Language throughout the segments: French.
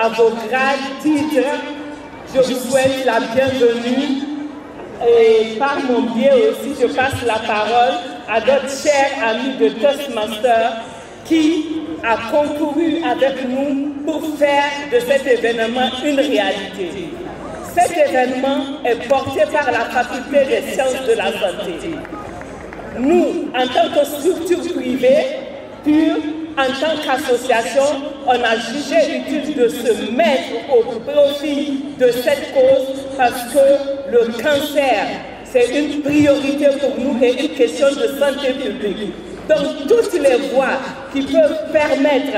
à vos grades, titres, je vous souhaite la bienvenue. Et par mon biais aussi, je passe la parole à notre cher ami de Toastmaster qui a concouru avec nous pour faire de cet événement une réalité. Cet événement est porté par la Faculté des sciences de la santé. Nous, en tant que structure privée, pure, en tant qu'association, on a jugé utile de se mettre au profit de cette cause parce que le cancer, c'est une priorité pour nous et une question de santé publique. Donc, toutes les voies qui peuvent permettre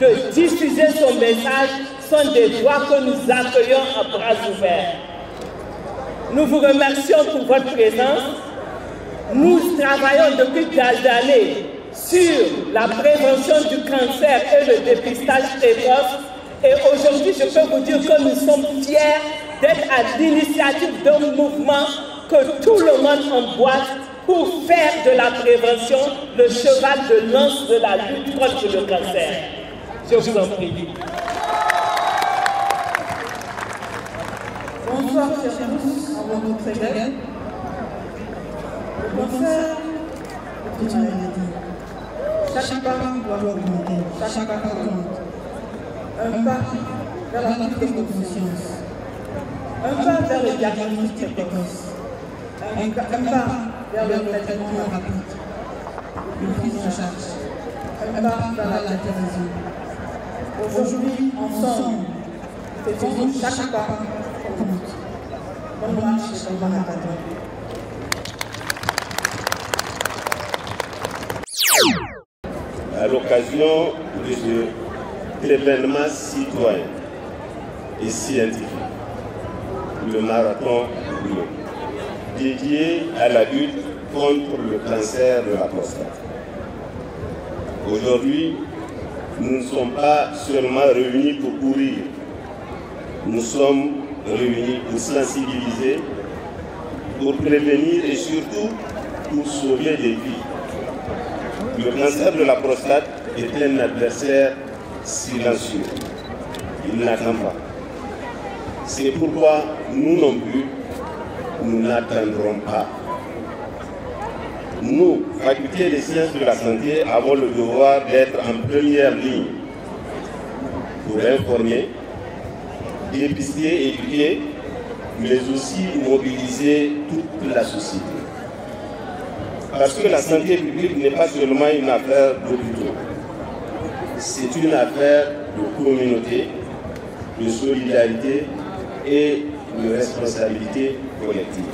de diffuser son message sont des voies que nous accueillons à bras ouverts. Nous vous remercions pour votre présence. Nous travaillons depuis des années sur la prévention du cancer et le dépistage précoce. Et aujourd'hui, je peux vous dire que nous sommes fiers d'être à l'initiative d'un mouvement que tout le monde emboîte pour faire de la prévention le cheval de lance de la lutte contre le cancer. Je vous en prie. Bonsoir chers tous, avant notre élève. Le cancer est une maladie. Chaque pas doit augmenter, chaque pas compte. Un pas vers la prise de conscience. Un pas vers le diagnostic précoce. Un pas vers le traitement rapide. Une prise en charge. Un pas vers la guérison. Aujourd'hui, ensemble, faisons chaque pas compte. Bonne marche et bonne académie. À l'occasion de cet événement citoyen et scientifique, le marathon bleu, dédié à la lutte contre le cancer de la prostate. Aujourd'hui, nous ne sommes pas seulement réunis pour courir, nous sommes réunis pour sensibiliser, pour prévenir et surtout pour sauver des vies. Le cancer de la prostate est un adversaire silencieux. Il n'attend pas. C'est pourquoi nous non plus, nous n'attendrons pas. Nous, Faculté des sciences de la santé, avons le devoir d'être en première ligne pour informer, dépister, éduquer, mais aussi mobiliser toute la société. Parce que la santé publique n'est pas seulement une affaire d'hôpitaux. C'est une affaire de communauté, de solidarité et de responsabilité collective.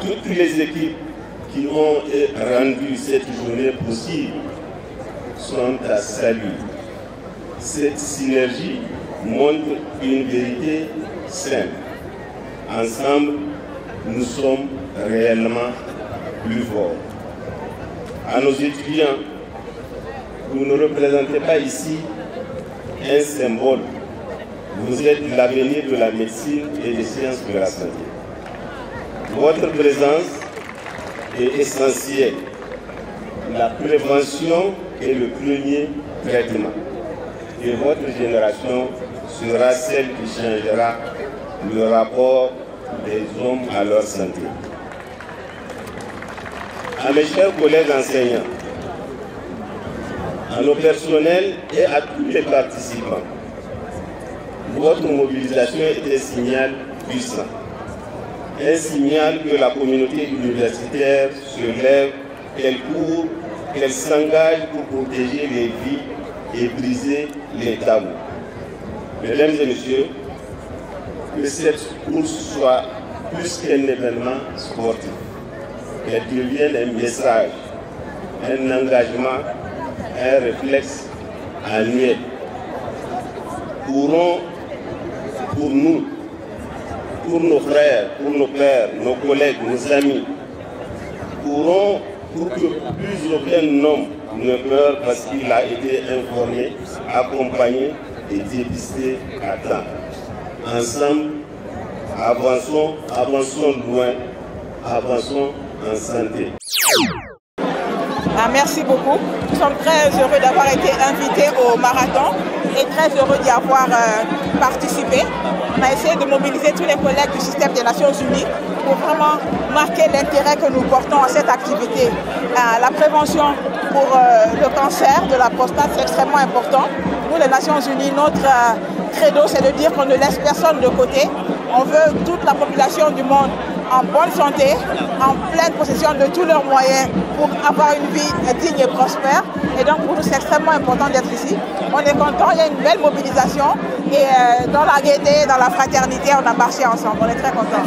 Toutes les équipes qui ont rendu cette journée possible sont à saluer. Cette synergie montre une vérité simple. Ensemble, nous sommes réellement plus forts. À nos étudiants, vous ne représentez pas ici un symbole. Vous êtes l'avenir de la médecine et des sciences de la santé. Votre présence est essentielle. La prévention est le premier traitement. Et votre génération sera celle qui changera le rapport des hommes à leur santé. À mes chers collègues enseignants, à nos personnels et à tous les participants, votre mobilisation est un signal puissant. Un signal que la communauté universitaire se lève, qu'elle court, qu'elle s'engage pour protéger les vies et briser les tabous. Mesdames et messieurs, que cette course soit plus qu'un événement sportif, qu'elle devienne un message, un engagement, un réflexe annuel. Courons pour nous, pour nos frères, pour nos pères, nos collègues, nos amis. Courons pour que plus aucun homme ne meure parce qu'il a été informé, accompagné et dépisté à temps. Ensemble, avançons, avançons loin, avançons en santé. Merci beaucoup. sommes très heureux d'avoir été invités au marathon et très heureux d'y avoir participé. On a essayé de mobiliser tous les collègues du système des Nations Unies pour vraiment marquer l'intérêt que nous portons à cette activité. La prévention pour le cancer de la prostate, c'est extrêmement important. Nous, les Nations Unies, notre credo, c'est de dire qu'on ne laisse personne de côté. On veut toute la population du monde en bonne santé, en pleine possession de tous leurs moyens pour avoir une vie digne et prospère. Et donc pour nous, c'est extrêmement important d'être ici. On est content, il y a une belle mobilisation et dans la gaieté, dans la fraternité, on a marché ensemble. On est très contents.